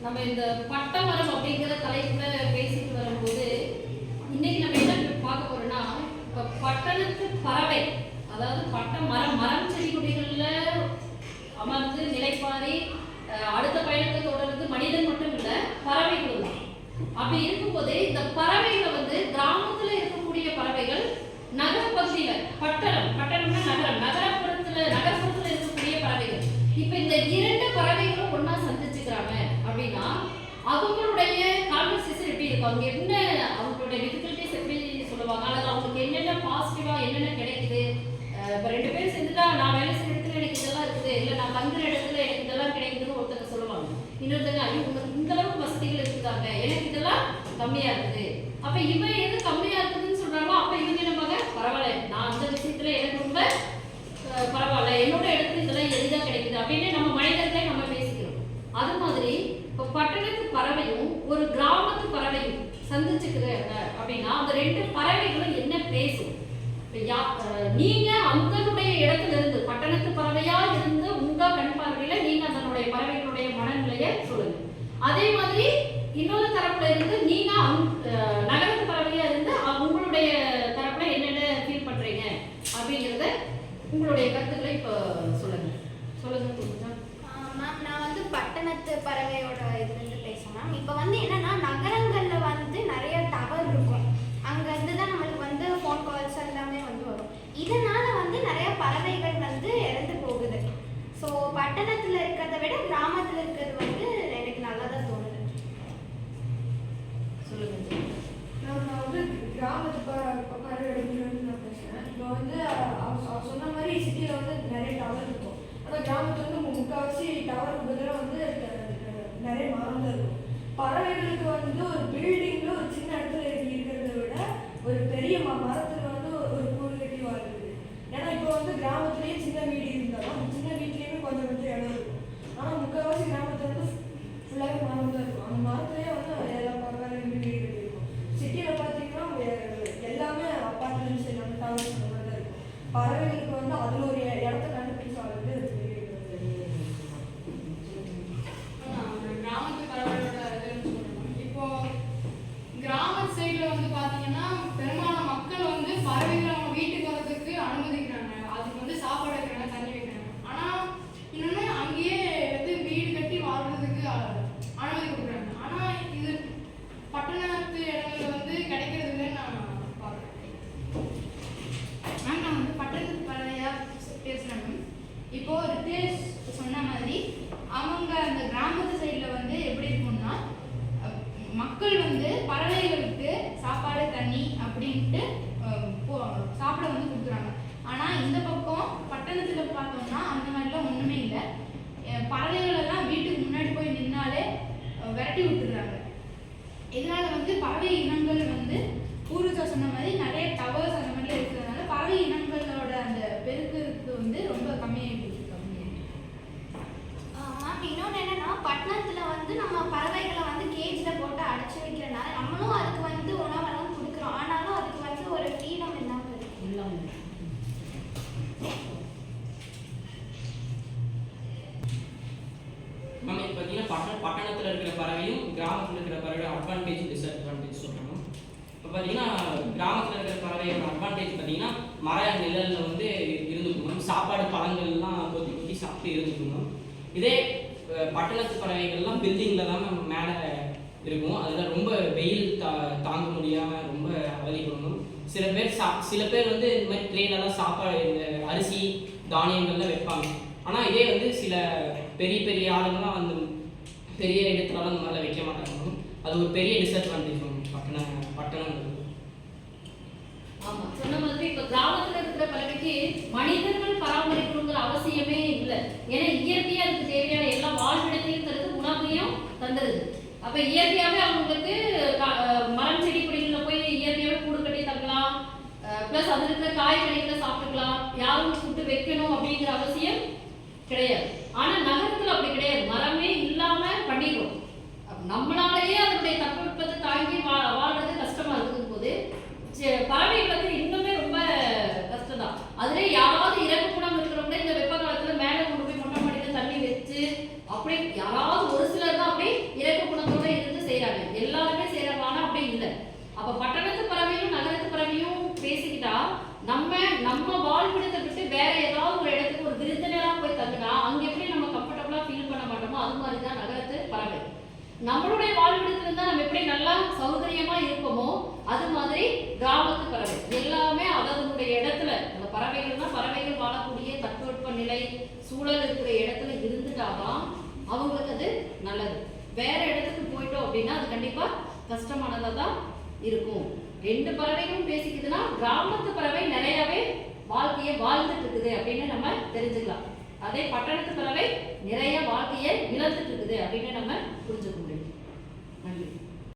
நம்ம இந்த பட்டமரம் அப்படிங்கிற தலைப்புல பேசிட்டு வரும்போது இன்னைக்கு நம்ம என்ன பார்க்க போறோம்னா, இப்போ பட்டணத்து பறவை, அதாவது மரம் செடி கொடிகள்ல அமர்ந்து நிலைப்பாரி அடுத்த பயணத்தை தொடர்ந்து மனிதன் மட்டும் இல்ல, பறவைகள் தான். அப்படி இருக்கும்போதே இந்த பறவைகளை கிராமத்துல இருக்கக்கூடிய பறவைகள் நகர பகுதியில, பட்டணம்னா நகரப்புறத்துல இருக்கக்கூடிய பறவைகள். இப்ப இந்த இரண்டு பறவைகளும் ஒன்னா சந்திச்சுக்கிறாங்க அப்படின்னா அவங்களுடைய கான்வர்சேஷன் எப்படி இருக்கும், அவங்க என்ன அவங்களுடைய டிஃபிகல்டிஸ் எப்படி சொல்லுவாங்க, அல்லது அவங்களுக்கு என்னென்ன பாசிட்டிவா என்னென்ன கிடைக்குது. இப்போ ரெண்டு பேரும் சேர்ந்துட்டா நான் வேலை செய்யற இடத்துல எனக்கு இதெல்லாம் இருக்குது, இல்லை நான் தங்குற இடத்துல எனக்கு இதெல்லாம் கிடைக்குதுன்னு ஒருத்தங்க சொல்லுவாங்க. இன்னொருத்தங்க ஐயோ உங்களுக்கு இந்த அளவுக்கு வசதிகள் இருக்குதாங்க, எனக்கு இதெல்லாம் கம்மியா இருக்குது. அப்ப இவன் எது கம்மியா இருக்குதுன்னு சொல்றாங்களோ அப்ப இவங்க என்னப்பாங்க, பரவாயில்ல நான் அந்த விஷயத்துல எனக்கு ரொம்ப பரவாயில்ல, என்னோட இடத்துல இதெல்லாம் எளிதாக கிடைக்குது அப்படின்னு நம்ம மனிதர்களே நம்ம பேசிக்கிறோம். அது மாதிரி இப்போ பட்டணத்து பறவையும் ஒரு கிராமத்து பறவையும் சந்திச்சுக்கிறாங்க அப்படின்னா அந்த ரெண்டு பறவைகளும் என்ன பேசும். நீங்க அதனுடைய இடத்துல இருந்து பட்டணத்து பறவையா இருந்து உங்க கண் பார்வையில நீங்க அதனுடைய பறவைகளுடைய மனநிலையை சொல்லுங்க. அதே மாதிரி இன்னொரு தரப்புல இருந்து நீங்க நகரத்து பறவையா இருந்து உங்களுடைய தரப்புல என்னென்ன ஃபீல் பண்றீங்க அப்படிங்கறத உங்களுடைய கருத்துக்களை இப்போ சொல்லுங்க. மேம், நான் பட்டணத்து பறவையோட இதுலேருந்து பேசுகிறேன் மேம். இப்போ என்னன்னா நகரங்களில் நிறைய டவர் இருக்கும், அங்கேருந்து தான் நம்மளுக்கு ஃபோன் கால்ஸ் எல்லாமே வரும். இதனால நிறைய பறவைகள் இறந்து போகுது. ஸோ பட்டணத்தில் இருக்கிறத விட கிராமத்தில் இருக்கிறது எனக்கு நல்லா தான் தோணுது. சொல்லுங்க. நான் கிராமத்து பறவைகள் நான் பேசுகிறேன். இப்போ சொன்ன மாதிரி சிட்டியில் நிறைய டவர் இருக்கும், ஆனால் கிராமத்துல முக்கால்வாசி டவருக்கு பதிலாக நிறைய மரம் தான் இருக்கும். பறவைகளுக்கு ஒரு பில்டிங்ல ஒரு சின்ன இடத்துல இருக்கிறத விட ஒரு பெரிய மரத்துல ஒரு கூடு கட்டி வாழ்றது. ஏன்னா இப்போ கிராமத்துலேயே சின்ன வீடு இருந்தாலும் அந்த சின்ன வீட்லேயுமே கொஞ்சம் கொஞ்சம் இடம் இருக்கும். ஆனால் முக்கால்வாசி கிராமத்துல ஃபுல்லாகவே மரம் தான் இருக்கும். அந்த மரத்துலேயே எல்லா பறவைகளும் வீடு கட்டியிருக்கும். சிட்டியில் பார்த்தீங்கன்னா எல்லாமே அப்பார்ட்மெண்ட்ஸ் எல்லாமே டவர்ஸ் அந்த மாதிரி தான் இருக்கும். பறவைகளுக்கு அதில் ஒரு இடத்த கண்டுபிடிச்சு வாழ்றது கிராமத்து பறவைகளோட இதுன்னு சொல்லணும். இப்போ கிராம சைடில் பார்த்தீங்கன்னா பெரும்பாலான மக்கள் பறவைகளை அவங்க வீட்டுக்கு வர்றதுக்கு அனுமதிக்கிறாங்க, அதுக்கு சாப்பாடு வைக்கிறாங்க, தண்ணி வைக்கிறாங்க. ஆனால் இன்னொன்று அங்கேயே வீடு கட்டி வாழ்றதுக்கு அனுமதி கொடுக்குறாங்க. ஆனால் இது பட்டணத்து இடங்களில் கிடைக்கிறது இல்லைன்னு நான் பார்க்குறேன். நான் பட்டணத்து பறவையாக பேசுகிறேன். இப்போ ரித்தேஷ் சொன்ன மாதிரி அவங்க அந்த கிராமத்து சைடில் எப்படி இருக்கும்னா மக்கள் பறவைகளுக்கு சாப்பாடு தண்ணி அப்படின்ட்டு சாப்பிட கொடுக்குறாங்க. ஆனால் இந்த பக்கம் பட்டணத்தில் பார்த்தோம்னா அந்த மாதிரிலாம் ஒன்றுமே இல்லை. பறவைகள் எல்லாம் வீட்டுக்கு முன்னாடி போய் நின்னாலே விரட்டி விட்டுடுறாங்க. இதனால பறவை இனங்கள் பூர்வீகா சொன்ன மாதிரி நிறைய டவர்ஸ் அந்த மாதிரிலாம் இருக்கிறதுனால பறவை இனங்களோட அந்த பெருக்குக்கு ரொம்ப கம்மியாகிட்டு இருக்கு. இன்னொன்று என்னன்னா பட்டணத்தில் நம்ம பறவைகளை கேஜில் போட்டு அடைச்சி வைக்கிறனால நம்மளும் அதுக்கு உணவெல்லாம் கொடுக்குறோம், ஆனாலும் அதுக்கு ஒரு ஃப்ரீடம் இல்லாமல் இருக்கு. நம்ம இப்போ பார்த்தீங்கன்னா பட்டணத்தில் இருக்கிற பறவையும் கிராமத்தில் இருக்கிற பறவையோட அட்வான்டேஜ் டிஸ்அட்வான்டேஜ் சொல்லணும். இப்போ பார்த்தீங்கன்னா கிராமத்தில் இருக்கிற பறவையோட அட்வான்டேஜ் பார்த்தீங்கன்னா மர நிழலில் இருந்துக்கணும், சாப்பாடு பழங்கள்லாம் கொத்தி கொத்தி சாப்பிட்டு இருந்துக்கணும். இதே பட்டணத்து பறவைகள்லாம் பில்டிங்கில் தான் நம்ம மேலே இருக்கும், அதில் ரொம்ப வெயில் தாங்க முடியாமல் ரொம்ப அவதிப்படணும். சில பேர் இந்த மாதிரி ட்ரெயினெல்லாம் சாப்பாடு இந்த அரிசி தானியங்கள்லாம் வைப்பாங்க. ஆனால் இதே சில பெரிய பெரிய ஆளுங்கள்லாம் பெரிய இடத்துலலாம் அந்த மாதிரிலாம் வைக்க மாட்டாங்க. அது ஒரு பெரிய டிஸ்அட்வான்டேஜ் பட்டணம். ஆமா, சொன்ன மாதிரி இப்ப கிராமத்துல இருக்கிற பறவைக்கு மனிதர்கள் பராமரிக்கணுங்கிற அவசியமே இல்லை. ஏன்னா இயற்கையா அதுக்கு தேவையான எல்லா வாழ்விடத்தையும் தருது, உணவையும் தந்துருது. அப்ப இயற்கையாவே அவங்களுக்கு மரம் செடி கொடிகளில் போய் இயற்கையாவே கூடு கட்டி தங்கலாம், பிளஸ் அதுல இருக்கிற காய்கறிகளை சாப்பிட்டுக்கலாம், யாரும் சுட்டு வைக்கணும் அப்படிங்கிற அவசியம் கிடையாது. ஆனா நகரத்துல அப்படி கிடையாது, மரமே இல்லாம பண்ணிடுறோம். நம்மளாலேயே அதனுடைய தட்பவெப்பத்தை தாங்கி வாழ்றது கஷ்டமா இருக்கும் போது பறவைகள் இன்னுமே ரொம்ப கஷ்டம் தான். அதுல யாராவது இறப்பு குணம் இருக்கிறவங்க இந்த வெப்ப காலத்துல மேல கொண்டு போய் மொட்டை மாடியில தண்ணி வச்சு அப்படி யாராவது ஒரு சிலர் தான் அப்படியே நம்மளுடைய வாழ்விடத்துல இருந்தா நம்ம எப்படி நல்லா சௌகரியமா இருப்போமோ அது மாதிரி கிராமத்து பறவை எல்லாமே அதனுடைய இடத்துல, அந்த பறவைகள்னா பறவைகள் வாழக்கூடிய தட்பவெப்ப நிலை சூழல் இருக்கிற இடத்துல இருந்துட்டாதான் அவங்களுக்கு அது நல்லது. வேற இடத்துக்கு போயிட்டோம் அப்படின்னா அது கண்டிப்பா கஷ்டமானதா தான் இருக்கும். ரெண்டு பறவைகளும் பேசிக்குதுன்னா கிராமத்து பறவை நிறையவே வாழ்க்கையை வாழ்ந்துட்டு இருக்குது அப்படின்னு நம்ம தெரிஞ்சுக்கலாம். அதே பட்டணத்து பறவை நிறைய வாழ்க்கையை இழந்துட்டு இருக்குது அப்படின்னு நம்ம புரிஞ்சுக்கணும்.